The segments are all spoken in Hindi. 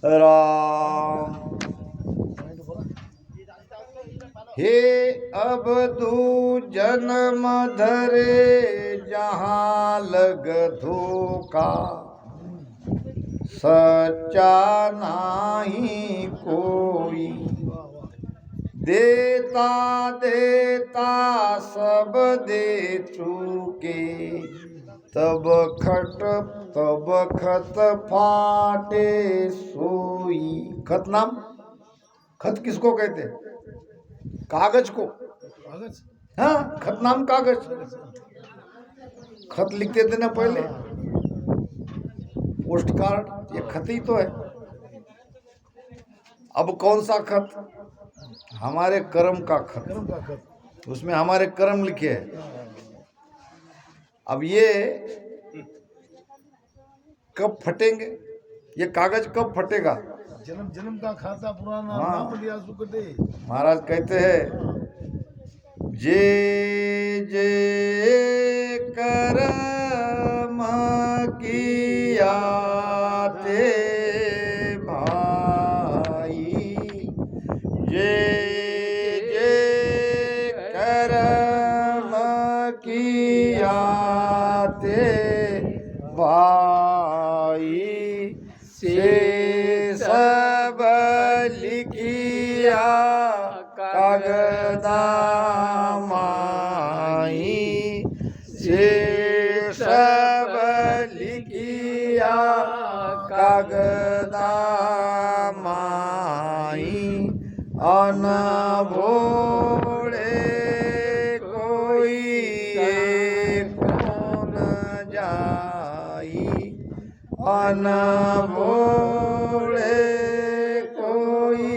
राम। हे अब तू जन्म धरे जहाँ लग धोखा, सच्चा नाही कोई। देता देता सब दे चुके, तब खत फाटे सोई। खत नाम, खत किसको कहते? कागज को। हाँ, खत नाम कागज। खत लिखते थे ना पहले, पोस्ट कार्ड, ये खत ही तो है। अब कौन सा खत? हमारे कर्म का खत। उसमें हमारे कर्म लिखे हैं। अब ये कब फटेंगे? ये कागज कब फटेगा? जन्म जन्म का खाता पुराना। हाँ। नाम लिया सुकटे। महाराज कहते हैं, जे जे कर्म किया ते भाई, जे जे कर्म किया ते भाई, से सब लिखिया कागदा माई, से सब लिखिया कागदा माई। अनभोले कोई कौन जाई, अनभोले कोई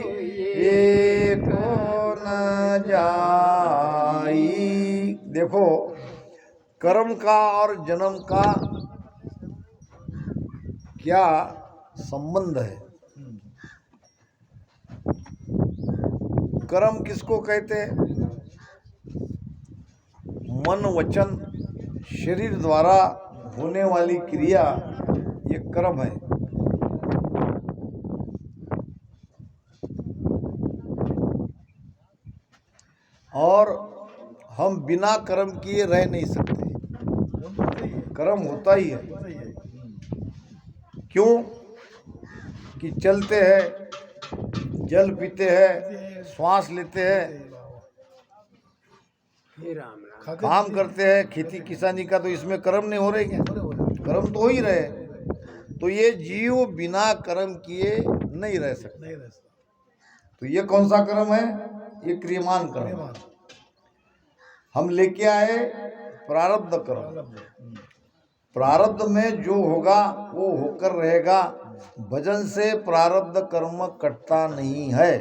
कौन जाई। देखो, कर्म का और जन्म का क्या संबंध है? कर्म किसको कहते हैं? मन वचन शरीर द्वारा होने वाली क्रिया, ये कर्म है। और हम बिना कर्म किए रह नहीं सकते। कर्म होता ही है। क्यों? कि चलते हैं, जल पीते हैं, श्वास लेते हैं, काम करते हैं, खेती किसानी का, तो इसमें कर्म नहीं हो रहे क्या? कर्म तो हो ही रहे। तो ये जीव बिना कर्म किए नहीं रह सकते। तो ये कौन सा कर्म है? ये क्रियमान कर्म। हम लेके आए प्रारब्ध कर्म। प्रारब्ध में जो होगा वो होकर रहेगा। भजन से प्रारब्ध कर्म कटता नहीं है।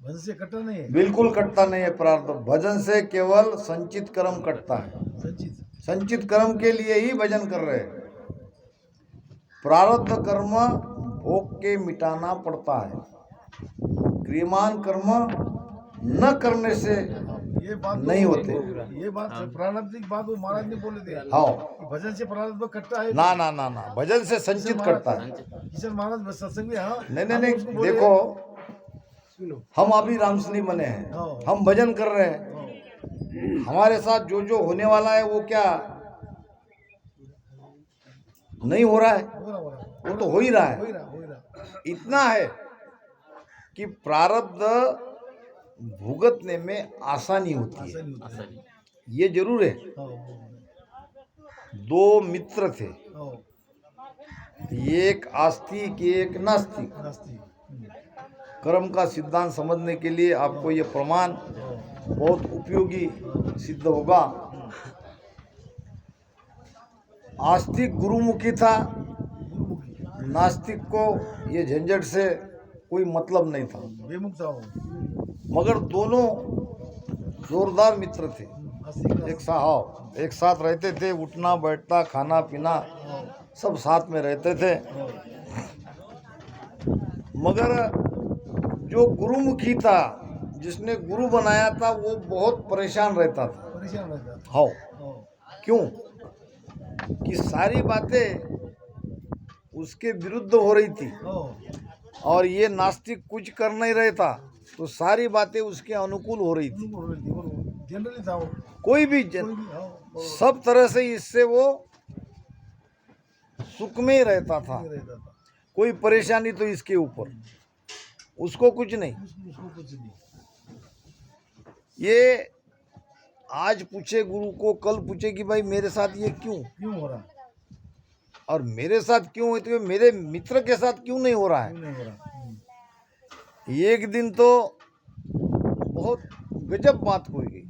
भजन से कटता नहीं है, बिल्कुल कटता नहीं है प्रारब्ध। भजन से केवल संचित कर्म कटता है। संचित कर्म के लिए ही भजन कर रहे हैं। प्रारब्ध कर्म भोग के मिटाना पड़ता है। क्रियमान कर्म न करने से ये बात नहीं होते। ये बात प्रारब्धिक बात वो महाराज ने बोले थे। हाँ, भजन से प्रारब्ध कटता है। ना ना ना ना, भजन से संचित करता है। किशन महाराज सत्संग में, हाँ। नहीं, देखो, हम अभी रामसनी बने हैं, हम भजन कर रहे हैं। हमारे साथ जो जो होने वाला है वो क्या नहीं हो रहा है? वो तो हो ही रहा है। इतना है कि प्रारब्ध भुगतने में आसानी होती है, ये जरूर है। दो मित्र थे, एक आस्तिक एक नास्तिक। कर्म का सिद्धांत समझने के लिए आपको ये प्रमाण बहुत उपयोगी सिद्ध होगा। आस्तिक गुरुमुखी था, नास्तिक को ये झंझट से कोई मतलब नहीं था, बेमुख था वो। मगर दोनों जोरदार मित्र थे। एक साथ रहते थे, उठना बैठना खाना पीना सब साथ में रहते थे। मगर जो गुरुमुखी था, जिसने गुरु बनाया था, वो बहुत परेशान रहता था। हाँ, क्यों? कि सारी बातें उसके विरुद्ध हो रही थी हो और ये नास्तिक कुछ कर नहीं रहा था, तो सारी बातें उसके अनुकूल हो रही थी। जनरली था वो कोई भी कोई भी हो सब तरह से इससे वो सुख में ही रहता था, रहता था कोई परेशानी तो इसके ऊपर, उसको कुछ नहीं। उसको कुछ नहीं ये आज पूछे गुरु को, कल पूछे कि भाई मेरे साथ ये क्यों, क्यों हो रहा और मेरे साथ क्यों होते हुए मेरे मित्र के साथ क्यों नहीं हो रहा है। क्यों नहीं हो रहा एक दिन तो बहुत गजब बात हो गई,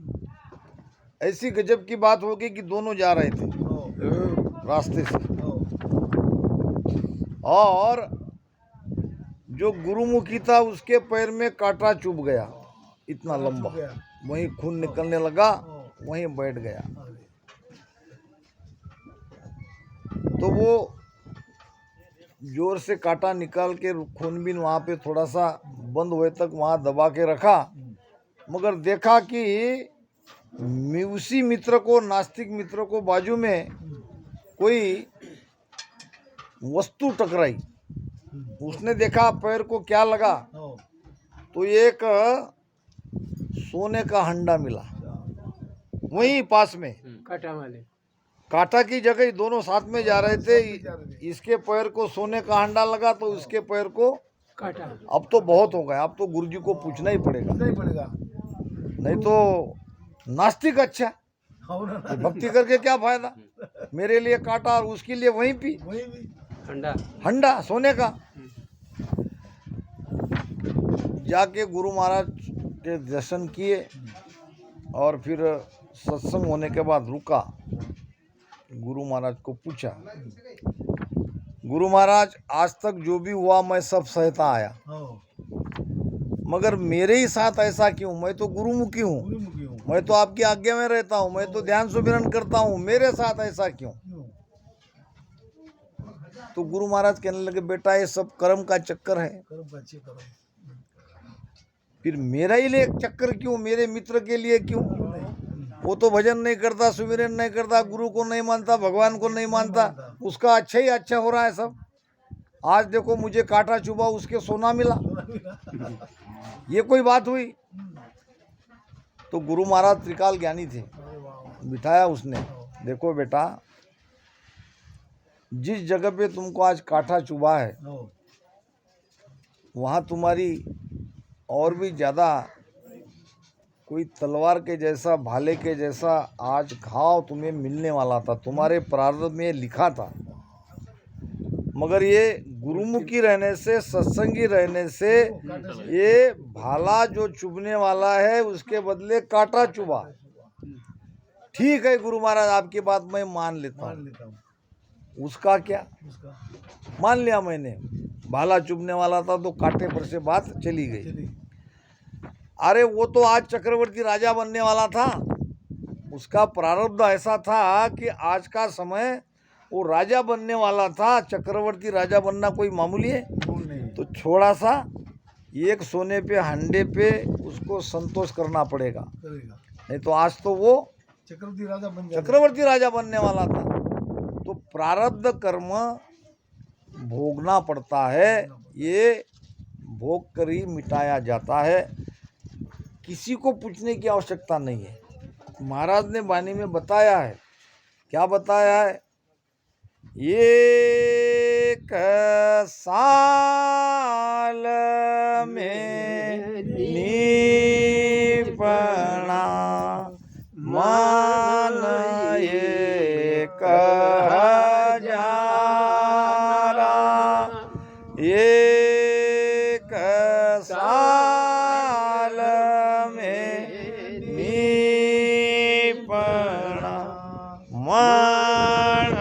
ऐसी गजब की बात हो गई कि दोनों जा रहे थे हो रास्ते से, हो और जो गुरुमुखी था उसके पैर में कांटा चुभ गया, इतना लंबा, गया वहीं खून निकलने लगा, हो वहीं बैठ गया। अरे तो वो जोर से कांटा निकाल के खूनबीन वहाँ पे थोड़ा सा बंद हुए तक वहाँ दबा के रखा, मगर देखा कि उसी मित्र को, नास्तिक मित्र को बाजू में कोई वस्तु टकराई। उसने देखा पैर को क्या लगा, हो तो एक सोने का हंडा मिला वहीं पास में। काटा वाले कांटा की जगह दोनों साथ में जा रहे थे, इसके पैर को सोने का हंडा लगा तो इसके पैर को, काटा अब तो बहुत हो गया, अब तो गुरुजी को पूछना ही पड़ेगा, नहीं पड़ेगा नहीं तो नास्तिक अच्छा, हो ना भक्ति करके क्या फायदा, मेरे लिए काटा और उसके लिए वहीं पी वही भी ठंडा हंडा सोने का। जाके गुरु महाराज के दर्शन किए और फिर सत्संग होने के बाद रुका, गुरु महाराज को पूछा, गुरु महाराज आज तक जो भी हुआ मैं सब सहता आया, हो मगर मेरे ही साथ ऐसा क्यों, मैं तो गुरुमुखी हूँ, पूरी मुखी हूँ मैं तो आपकी आज्ञा में रहता हूँ, मैं तो ध्यान सुमिरन करता हूँ, मेरे साथ ऐसा क्यों। क्यों तो गुरु महाराज कहने लगे, बेटा ये सब कर्म का चक्कर है, कर्म का अच्छे करो फिर मेरा ही लिए चक्कर क्यों, मेरे मित्र के लिए क्यों। क्यों नहीं वो तो भजन नहीं करता, सुमिरन नहीं करता, गुरु को नहीं मानता, भगवान को नहीं मानता, उसका अच्छा ही अच्छा हो रहा है सब। आज देखो मुझे कांटा चुभा, उसके सोना मिला, ये कोई बात हुई। तो गुरु महाराज त्रिकाल ज्ञानी थे, अरे वाह बिठाया उसने, देखो बेटा जिस जगह पे तुमको आज कांटा चुभा है हो वहाँ तुम्हारी और भी ज़्यादा कोई तलवार के जैसा, भाले के जैसा आज घाव तुम्हें मिलने वाला था, तुम्हारे प्रारब्ध में लिखा था, मगर ये गुरुमुखी रहने से, सत्संगी रहने से ये भाला जो चुभने वाला है उसके बदले कांटा चुभा। ठीक है गुरु महाराज आपकी बात मैं मान लेता मान हूँ, लेता हूँ उसका क्या, उसका मान लिया मैंने, भाला चुभने वाला था तो कांटे पर से बात चली गई। चलिए अरे वो तो आज चक्रवर्ती राजा बनने वाला था, उसका प्रारब्ध ऐसा था कि आज का समय वो राजा बनने वाला था। चक्रवर्ती राजा बनना कोई मामूली है, कौन नहीं तो थोड़ा सा एक सोने पे हंडे पे उसको संतोष करना पड़ेगा, करेगा नहीं तो आज तो वो चक्रवर्ती राजा बन जाएगा चक्रवर्ती राजा बनने वाला था। तो प्रारब्ध कर्म भोगना पड़ता है, ये भोग कर ही मिटाया जाता है, किसी को पूछने की आवश्यकता नहीं है। महाराज ने वाणी में बताया है, क्या बताया है, एक साल में निपणा मान एक हजारा, एक साल में निपणा मान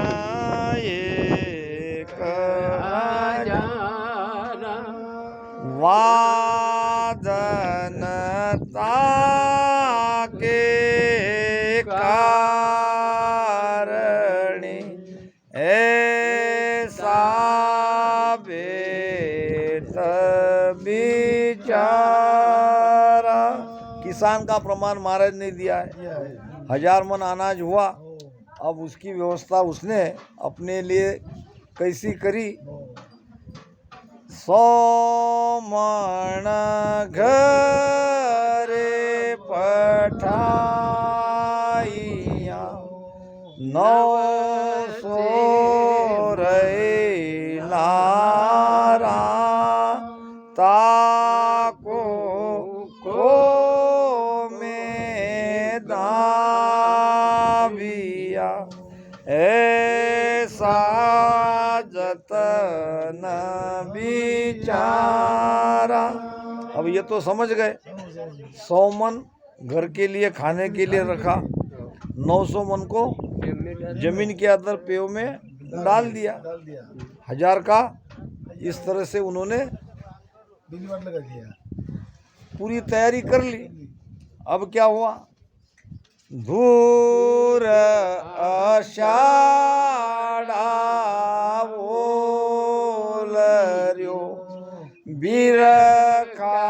एक हजारा, वादनता के कारणे ऐसा बेत बिचारा। किसान का प्रमाण महाराज ने दिया है, 1000 मन अनाज हुआ, हो अब उसकी व्यवस्था उसने अपने लिए कैसी करी हो. सोमण घरे पठाइया 900 रे लारा ताको को में दाविया ऐसा जतन बिचारा। अब ये तो समझ गए, 100 मन घर के लिए खाने के लिए रखा, 900 मन को जमीन के अंदर पेव में डाल दिया, डाल दिया. 1000 का इस तरह से उन्होंने बिजली वाट लगा दिया. पूरी तैयारी कर ली। अब क्या हुआ, धूर आषाढ़ा ओलर्यो बिरखा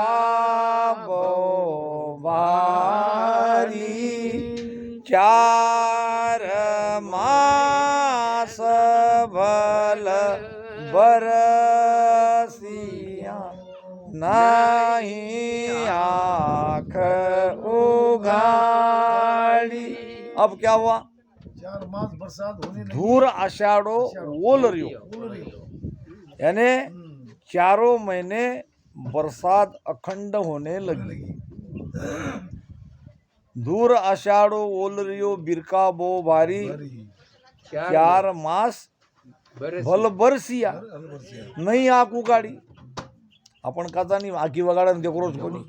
बोबारी 4 मास भल बरसिया नहीं आँख उघाड़ी। अब क्या हुआ, 4 मास बरसात होने लगी. धूर आषाढ़ो ओल रही, यानी 4 महीने बरसात अखंड होने लगी। धूर आषाढ़ो ओल रियो बिरका बो भारी 4 मास भल बरसिया नहीं आँख उघाड़ी। आपण काचा नहीं आखी वगाड़ा देखो रोज कोनी,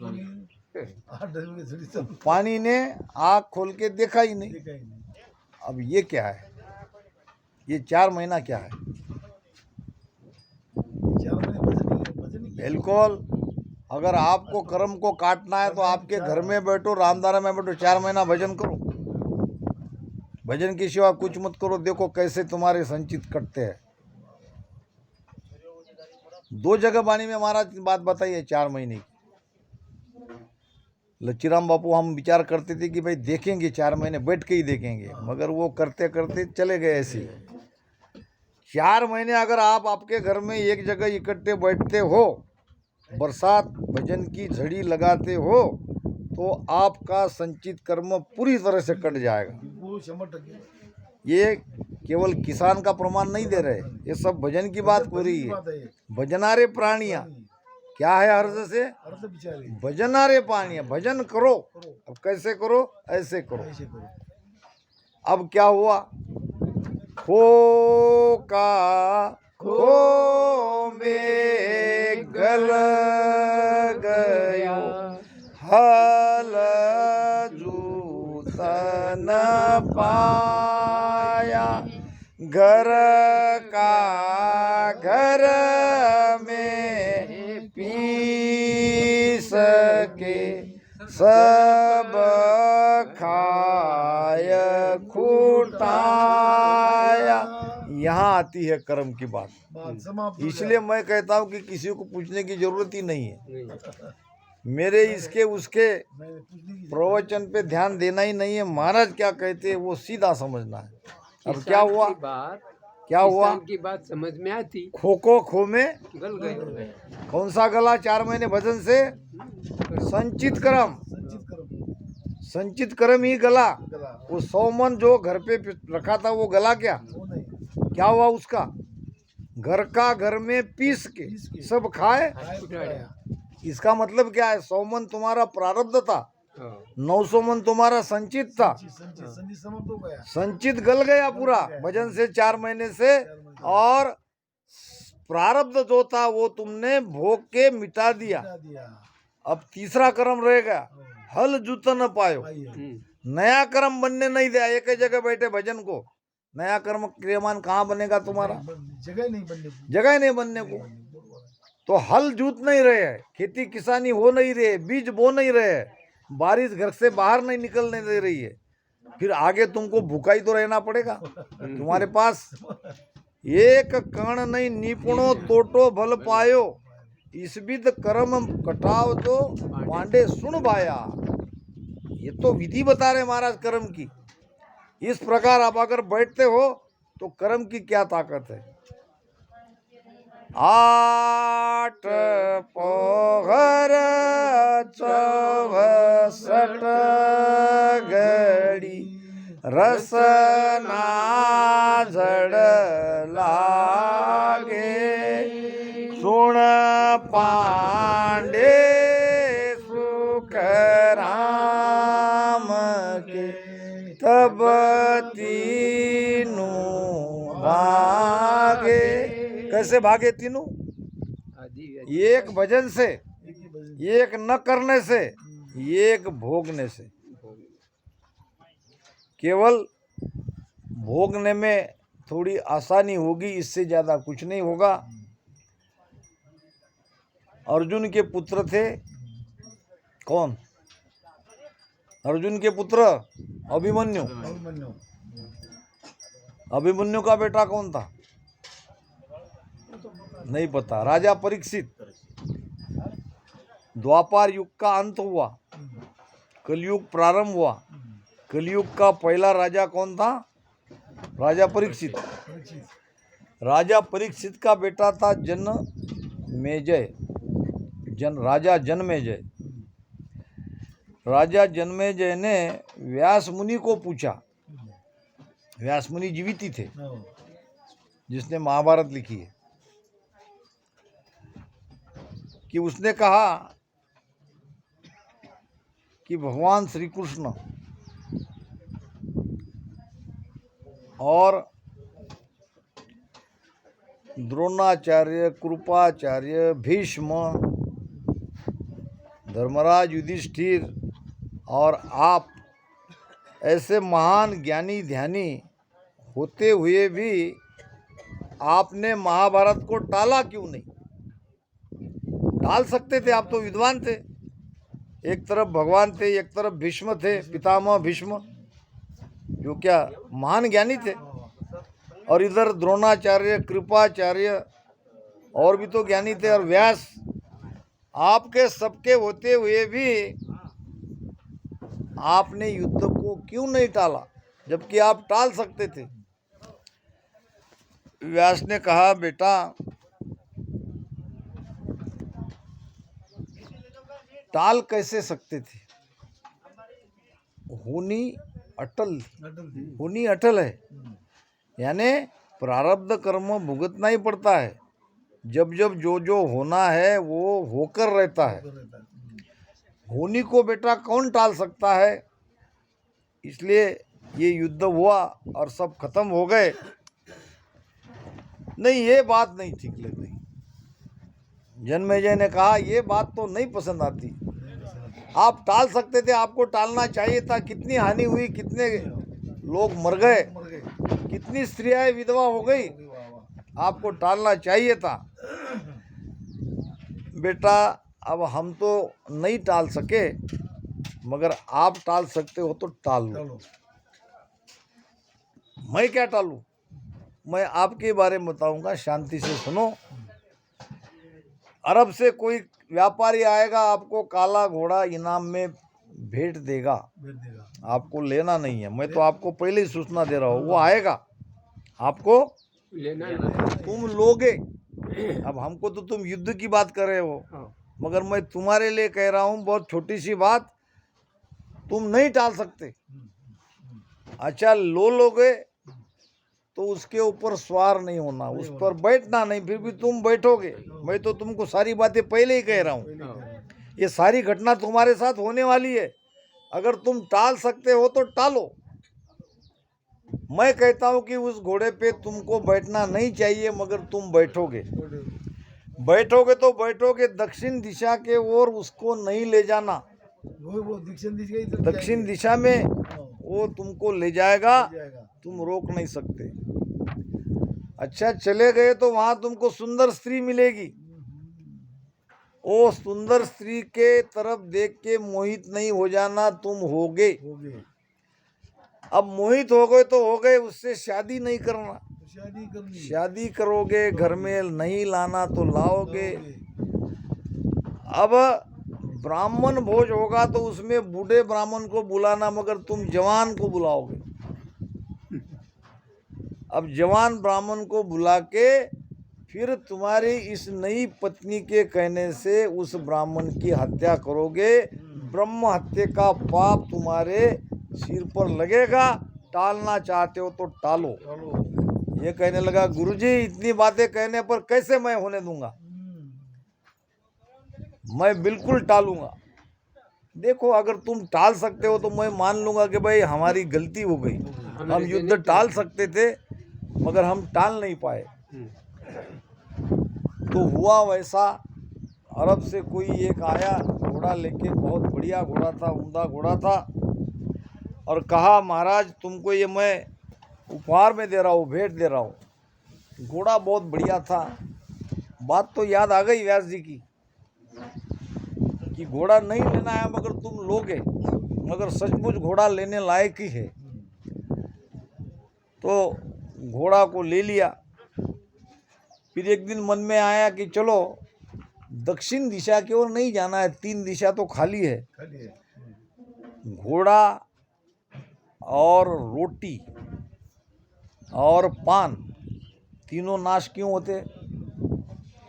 8 दिन में थोड़ी सब पानी ने आँख खोल के देखा ही नहीं। देखा ही नहीं. अब ये क्या है, ये 4 महीना क्या है? 4 महीने भजन ही बिल्कुल, अगर आपको कर्म को काटना है तो आपके घर में बैठो, रामदारा में बैठो, 4 महीना भजन करो। भजन के सिवा कुछ मत करो, देखो कैसे तुम्हारे संचित कटते हैं। 2 जगह वाणी में महाराज बात बताई है 4 महीने की। लच्छीराम बापू हम विचार करते थे कि भाई देखेंगे 4 महीने बैठ के ही देखेंगे, मगर वो करते करते चले गए ऐसे ही। 4 महीने अगर आप आपके घर में एक जगह इकट्ठे बैठते हो, बरसात भजन की झड़ी लगाते हो, तो आपका संचित कर्म पूरी तरह से कट जाएगा। वो 100%. ये केवल किसान का प्रमाण नहीं दे रहे, ये सब भजन की बात हो रही है। बात है. भजनारे प्राणिया क्या है, अर्ज से अर्थ बिचारे भजनारे प्राणिया, भजन करो। अब कैसे करो, ऐसे करो। ऐसे करो. अब क्या हुआ, खो का खो में गल गयो हल जूतन पाया, घर का घर में पी सके सब खाय खूटाया। यहाँ आती है कर्म की बात। बात समाप्त. हो इसलिए मैं कहता हूँ कि किसी को पूछने की जरूरत ही नहीं है। मेरे इसके उसके जाए. मैंने पूछने की प्रवचन पे ध्यान देना ही नहीं है। महाराज क्या कहते हैं वो सीधा समझना है। अब क्या हुआ, क्या हुआ, की बात समझ में आती, खो को खो में गल गए। कौन सा गला, 4 महीने भजन से संचित कर्म, संचित करो. संचित कर्म ही गला। गला वो 100 मन जो घर पे रखा था वो गला क्या, वो नहीं. क्या हुआ उसका, घर का घर में पीस के सब खाए। खाया खाया. इसका मतलब क्या है, 100 मन तुम्हारा प्रारब्ध था, 900 मन तुम्हारा संचित था। संचित संधि समाप्त हो गया. संचित गल गया पूरा भजन से 4 महीने से, और प्रारब्ध जो था वो तुमने भोग के मिटा दिया। हटा दिया. अब तीसरा कर्म रहेगा, हल जूत न पायो, आइए. नया कर्म बनने नहीं दिया। एक ही जगह बैठे भजन को, नया कर्म क्रियमान कहाँ बनेगा तुम्हारा, जगह नहीं बनने की. जगह ही नहीं बनने को। तो हल जूत नहीं रहे है, खेती किसानी हो नहीं रही है, बीज बो नहीं रहे है, बारिश घर से बाहर नहीं निकलने दे रही है, फिर आगे तुमको भूखा ही तो रहना पड़ेगा। तुम्हारे पास एक कण नहीं निपुणो तोटो भल पायो, इस विध कर्म कटाव तो पांडे सुन भाया। ये तो विधि बता रहे महाराज कर्म की। इस प्रकार आप अगर बैठते हो तो कर्म की क्या ताकत है। आठ पोहर 64 घड़ी रसना जड़ लागे सुण पांडे सुख राम के तब तीनों भागे। कैसे भागे तीनों? आदि एक भजन से, एक ही भजन एक न करने से, एक भोगने से। केवल भोगने में थोड़ी आसानी होगी, इससे ज़्यादा कुछ नहीं होगा। अर्जुन के पुत्र थे कौन? अर्जुन के पुत्र अभिमन्यु। अभिमन्यु अभिमन्यु का बेटा कौन था? नहीं पता। राजा परीक्षित। द्वापर युग का अंत हुआ, कलयुग प्रारंभ हुआ। कलयुग का पहला राजा कौन था? राजा परीक्षित। परीक्षित राजा परीक्षित का बेटा था जनमेजय। राजा जनमेजय। राजा जनमेजय ने व्यास मुनि को पूछा। व्यास मुनि जीवित ही थे, हाँ, जिसने महाभारत लिखी है, कि उसने कहा कि भगवान श्री कृष्ण और द्रोणाचार्य, कृपाचार्य, भीष्म, धर्मराज, युधिष्ठिर और आप ऐसे महान ज्ञानी ध्यानी होते हुए भी आपने महाभारत को टाला क्यों नहीं? टाल सकते थे, आप तो विद्वान थे। एक तरफ भगवान थे, एक तरफ भीष्म थे, पितामह भीष्म, जो क्या महान ज्ञानी थे, और इधर द्रोणाचार्य, कृपाचार्य और भी तो ज्ञानी थे, और व्यास। आपके सबके होते हुए भी आपने युद्ध को क्यों नहीं टाला, जबकि आप टाल सकते थे? व्यास ने कहा, बेटा टाल कैसे सकते थे? होनी अटल, अटल थी। होनी अटल है, यानी प्रारब्ध कर्म भुगतना ही पड़ता है। जब जब जो जो होना है वो होकर रहता है। तो रहता है। होनी को बेटा कौन टाल सकता है? इसलिए ये युद्ध हुआ और सब खत्म हो गए। नहीं, ये बात नहीं ठीक लग रही। जनमेजय ने कहा, ये बात तो नहीं पसंद आती। आप टाल सकते थे, आपको टालना चाहिए था। कितनी हानि हुई, कितने लोग मर गए, मर गए। कितनी स्त्रियां विधवा हो गई, वाह, वाह। आपको टालना चाहिए था। बेटा अब हम तो नहीं टाल सके, मगर आप टाल सकते हो तो टाल लो। चलो मैं क्या टालूं? मैं आपके बारे में बताऊंगा, शांति से सुनो। अरब से कोई व्यापारी आएगा, आपको काला घोड़ा इनाम में भेंट देगा, भेज देगा। आपको लेना नहीं है। मैं तो आपको पहले ही सूचना दे रहा हूँ, वो आएगा, आपको लेना ना। तुम लोगे। अब हमको तो तुम युद्ध की बात कर रहे हो, हाँ, मगर मैं तुम्हारे लिए कह रहा हूँ, बहुत छोटी सी बात, तुम नहीं टाल सकते। अच्छा, लोगे तो उसके ऊपर सवार नहीं होना, उस पर बैठना नहीं, फिर भी तुम बैठोगे। मैं तो तुमको सारी बातें पहले ही कह रहा हूँ। हाँ, ये सारी घटना तुम्हारे साथ होने वाली है। अगर तुम टाल सकते हो तो टालो। मैं कहता हूँ कि उस घोड़े पे तुमको बैठना नहीं चाहिए, मगर तुम बैठोगे। बैठोगे तो बैठोगे, दक्षिण दिशा के ओर उसको नहीं ले जाना। वो दक्षिण दिशा की तरफ दक्षिण दिशा में वो तुमको ले जाएगा, जाएगा। तुम रोक नहीं सकते। अच्छा, चले गए तो वहां तुमको सुंदर स्त्री मिलेगी। वो सुंदर स्त्री के तरफ देख के मोहित नहीं हो जाना, तुम होगे। हो गए। अब मोहित हो गए तो हो गए, उससे शादी नहीं करना। तो शादी करनी। शादी करोगे, घर में नहीं लाना तो लाओगे। अब ब्राह्मण भोज होगा तो उसमें बूढ़े ब्राह्मण को बुलाना, मगर तुम जवान को बुलाओगे। अब जवान ब्राह्मण को बुला के फिर तुम्हारी इस नई पत्नी के कहने से उस ब्राह्मण की हत्या करोगे, ब्रह्म हत्या का पाप तुम्हारे सिर पर लगेगा। टालना चाहते हो तो टालो। चलो। ये कहने लगा, गुरुजी इतनी बातें कहने पर कैसे मैं होने दूंगा, मैं बिल्कुल टालूंगा। देखो अगर तुम टाल सकते हो तो मैं मान लूंगा कि भाई हमारी गलती हो गई, हम युद्ध टाल सकते थे मगर हम टाल नहीं पाए। तो हुआ वैसा, अरब से कोई एक आया घोड़ा लेके, बहुत बढ़िया घोड़ा था, उम्दा घोड़ा था, और कहा महाराज तुमको ये मैं उपहार में दे रहा हूँ, भेंट दे रहा हूँ। घोड़ा बहुत बढ़िया था। बात तो याद आ गई व्यास जी की कि घोड़ा नहीं लेना है मगर तुम लोगे, मगर सचमुच घोड़ा लेने लायक ही है। तो घोड़ा को ले लिया। फिर एक दिन मन में आया कि चलो दक्षिण दिशा की ओर नहीं जाना है, 3 दिशा तो खाली है। खाली है। घोड़ा और रोटी और पान तीनों नाश क्यों होते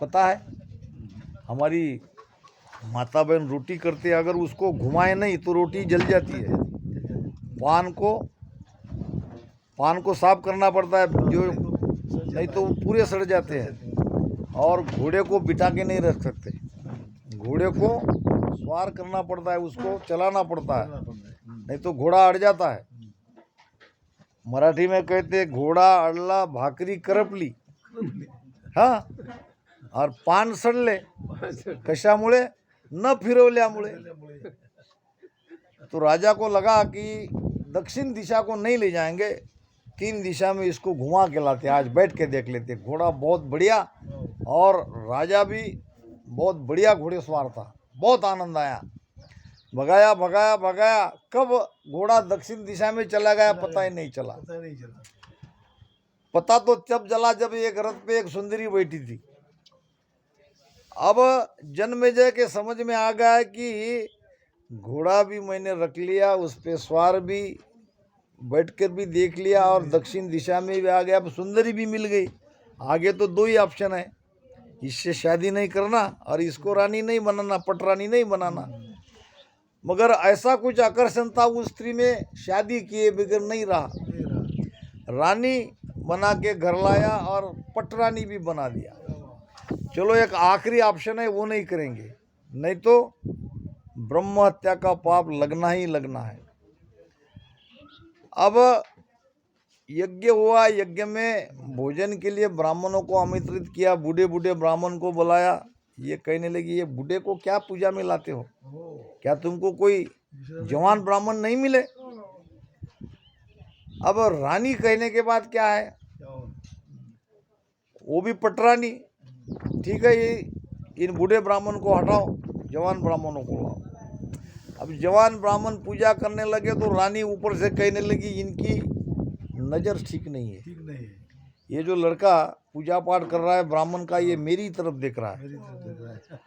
पता है? हमारी माता बहन रोटी करते, अगर उसको घुमाए नहीं तो रोटी जल जाती है। पान को साफ करना पड़ता है, जो नहीं तो पूरे सड़ जाते हैं। और घोड़े को बिठा के नहीं रख सकते, घोड़े को सवार करना पड़ता है, उसको चलाना पड़ता है, नहीं तो घोड़ा अड़ जाता है। मराठी में कहते हैं घोडा अडला भाकरी करपली। हाँ, और पान सडले कशामुळे? न फिरवल्यामुळे। तो राजा को लगा कि दक्षिण दिशा को नहीं ले जाएंगे, 3 दिशा में इसको घुमा के लाते, आज बैठ के देख लेते। घोड़ा बहुत बढ़िया, और राजा भी बहुत बढ़िया घोड़ेसवार था। बहुत आनंद आया, भगाया भगाया भगाया, कब घोड़ा दक्षिण दिशा में चला गया पता ही नहीं चला। पता नहीं चला। पता तो तब चला जब एक रथ पे एक सुंदरी बैठी थी। अब जन्मेजय के समझ में आ गया कि घोड़ा भी मैंने रख लिया, उस पे सवार भी बैठकर भी देख लिया, और दक्षिण दिशा में भी आ गया, अब सुंदरी भी मिल गई। आगे तो 2 ही ऑप्शन है, इससे शादी नहीं करना और इसको रानी नहीं बनाना, पटरानी नहीं बनाना। मगर ऐसा कुछ आकर्षण था उस स्त्री में, शादी किए बगैर नहीं रहा, रानी बना के घर लाया और पटरानी भी बना दिया। चलो एक आखिरी ऑप्शन है, वो नहीं करेंगे, नहीं तो ब्रह्म हत्या का पाप लगना ही लगना है। अब यज्ञ हुआ, यज्ञ में भोजन के लिए ब्राह्मणों को आमंत्रित किया, बूढ़े बूढ़े ब्राह्मण को बुलाया। ये कहने लगी, ये बूढ़े को क्या पूजा में लाते हो, क्या तुमको कोई जवान ब्राह्मण नहीं मिले? अब रानी कहने के बाद क्या है, वो भी पटरानी, ठीक है, ये इन बूढ़े ब्राह्मण को हटाओ, जवान ब्राह्मणों को लाओ। अब जवान ब्राह्मण पूजा करने लगे तो रानी ऊपर से कहने लगी, इनकी नज़र ठीक नहीं है, ठीक नहीं है। ये जो लड़का पूजा पाठ कर रहा है ब्राह्मण का, ये मेरी तरफ देख रहा है। मेरी तरफ देख रहा है।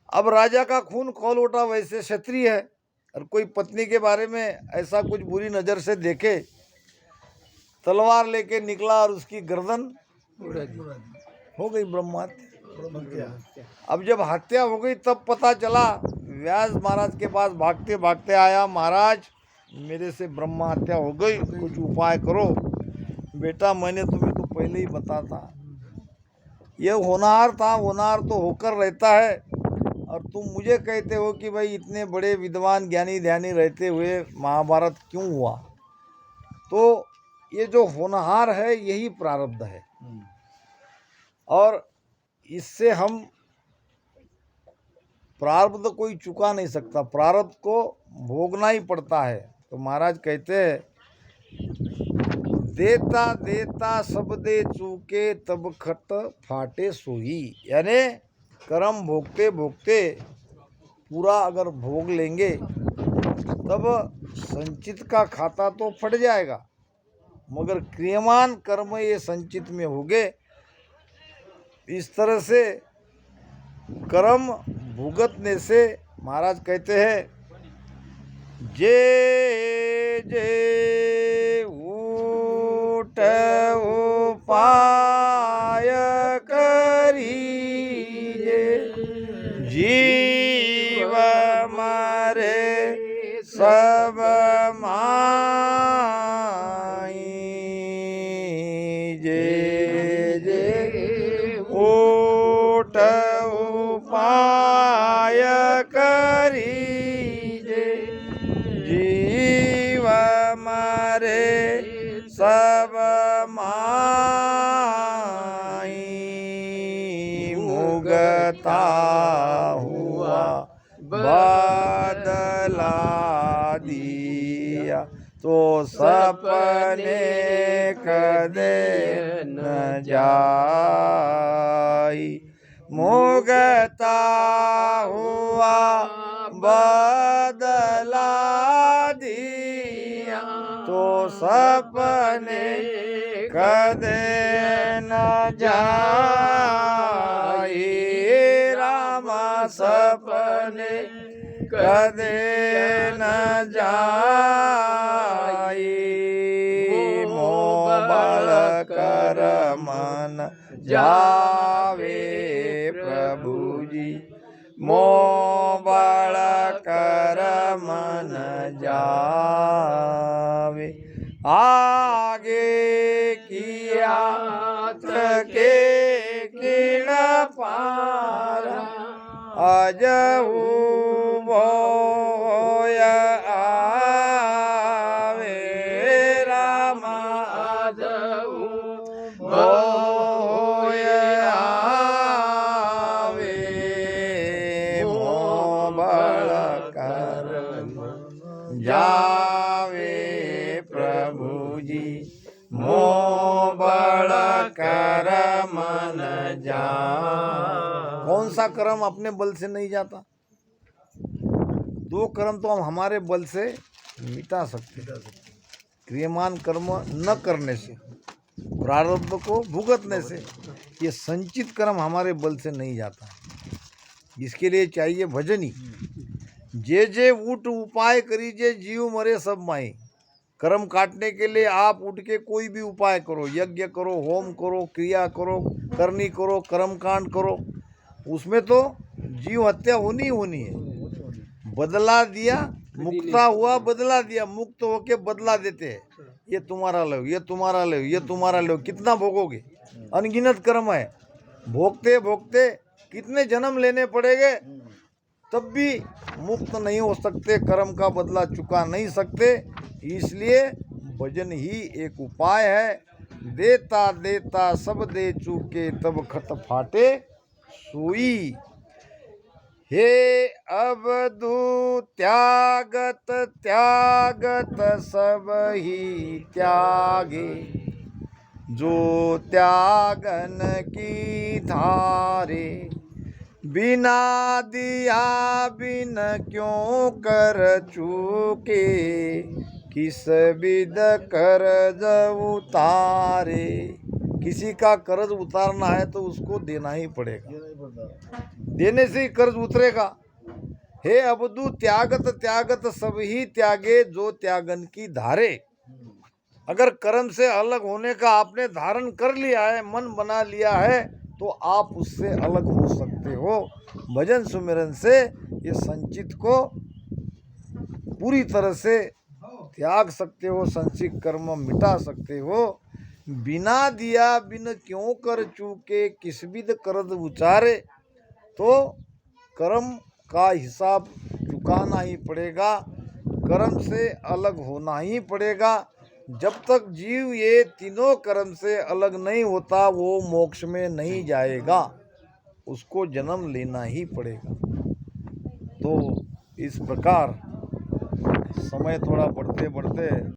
अब राजा का खून खौल उठा, वैसे क्षत्रिय है, और कोई पत्नी के बारे में ऐसा कुछ बुरी नज़र से देखे, तलवार लेके निकला और उसकी गर्दन हो गई ब्रह्म हत्या। अब जब हत्या हो गई तब पता चला, व्यास महाराज के पास भागते भागते आया, महाराज मेरे से ब्रह्म हत्या हो गई, कुछ उपाय करो। बेटा मैंने तुम्हें तो पहले ही बता था, ये होनहार था, होनहार तो होकर रहता है, और तुम मुझे कहते हो कि भाई इतने बड़े विद्वान ज्ञानी ध्यानी रहते हुए महाभारत क्यों हुआ? तो ये जो होनहार है यही प्रारब्ध है, और इससे हम प्रारब्ध कोई चुका नहीं सकता, प्रारब्ध को भोगना ही पड़ता है। तो महाराज कहते हैं, देता देता सब दे चूके तब खट फाटे सोई, यानी कर्म भोगते भोगते पूरा अगर भोग लेंगे तब संचित का खाता तो फट जाएगा, मगर क्रियमान कर्म ये संचित में होंगे। इस तरह से कर्म भुगतने से महाराज कहते हैं, जे जे उठ उपाय जीव मरे सब माई, जे जे ओट उपाय करी, जे जीव मरे सब माई, मुगता हुआ बदला दिया, तो सपने कदे न जाई, मुगता हुआ बदला दिया, तो सपने कदे न जाई, रामा सपने कदे न जाई, मोबल कर मन जावे प्रभु जी, मोबल कर मन जावे, आगे किया के किण पार, अजहू भोय आवे, रामा अजहू भोय आवे, मोबल कर जावे प्रभु जी, मोबल कर मन जा। कौन सा कर्म अपने बल से नहीं जाता? दो कर्म तो हम हमारे बल से मिटा सकते हैं, क्रियमान कर्म न करने से, प्रारब्ध को भुगतने से। ये संचित कर्म हमारे बल से नहीं जाता, इसके लिए चाहिए भजनी। जे जे उठ उपाय करीजे, जीव मरे सब माई। कर्म काटने के लिए आप उठ के कोई भी उपाय करो, यज्ञ करो, होम करो, क्रिया करो, करनी करो, कर्मकांड करो, उसमें तो जीव हत्या होनी ही होनी है। बदला दिया, मुक्ता हुआ, बदला दिया, मुक्त होके बदला देते हैं, ये तुम्हारा लो, ये तुम्हारा लो, ये तुम्हारा लो। कितना भोगोगे? अनगिनत कर्म है, भोगते भोगते कितने जन्म लेने पड़ेंगे, तब भी मुक्त नहीं हो सकते, कर्म का बदला चुका नहीं सकते। इसलिए भजन ही एक उपाय है। देता देता सब दे चुके, तब खत फाटे सोई। हे अबदु त्यागत त्यागत सब ही त्यागे, जो त्यागन की धारे। बिना दिया बिन क्यों कर चूके, किस विद कर्ज उतारे। किसी का कर्ज उतारना है तो उसको देना ही पड़ेगा, देने से ही कर्ज उतरेगा। हे अबदु त्यागत त्यागत सब ही त्यागे, जो त्यागन की धारे। अगर कर्म से अलग होने का आपने धारण कर लिया है, मन बना लिया है, तो आप उससे अलग हो सकते हो। भजन सुमिरन से ये संचित को पूरी तरह से त्याग सकते हो, संचित कर्म मिटा सकते हो। बिना दिया बिन क्यों कर चूके, किस विद कर्ज उचारे। तो कर्म का हिसाब चुकाना ही पड़ेगा, कर्म से अलग होना ही पड़ेगा। जब तक जीव ये तीनों कर्म से अलग नहीं होता, वो मोक्ष में नहीं जाएगा, उसको जन्म लेना ही पड़ेगा। तो इस प्रकार समय थोड़ा बढ़ते बढ़ते